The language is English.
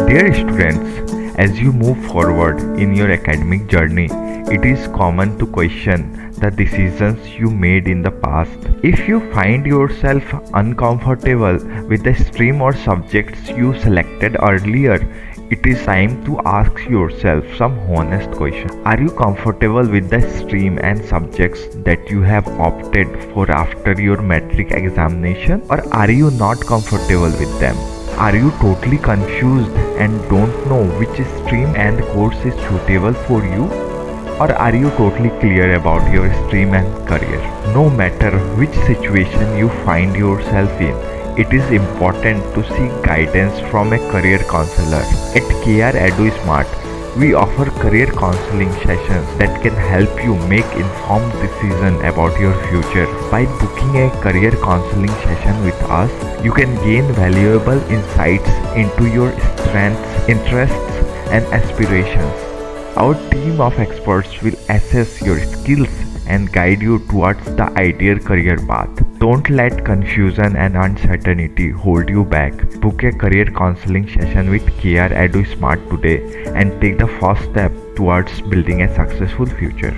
Dear students, as you move forward in your academic journey, it is common to question the decisions you made in the past. If you find yourself uncomfortable with the stream or subjects you selected earlier, it is time to ask yourself some honest questions. Are you comfortable with the stream and subjects that you have opted for after your matric examination, or are you not comfortable with them? Are you totally confused and don't know which stream and course is suitable for you? Or are you totally clear about your stream and career? No matter which situation you find yourself in, it is important to seek guidance from a career counselor. At KR EduSmart, we offer career counseling sessions that can help you make informed decisions about your future. By booking a career counseling session with us, you can gain valuable insights into your strengths, interests, and aspirations. Our team of experts will assess your skills and guide you towards the ideal career path. Don't let confusion and uncertainty hold you back. Book a career counseling session with KR EduSmart today and take the first step towards building a successful future.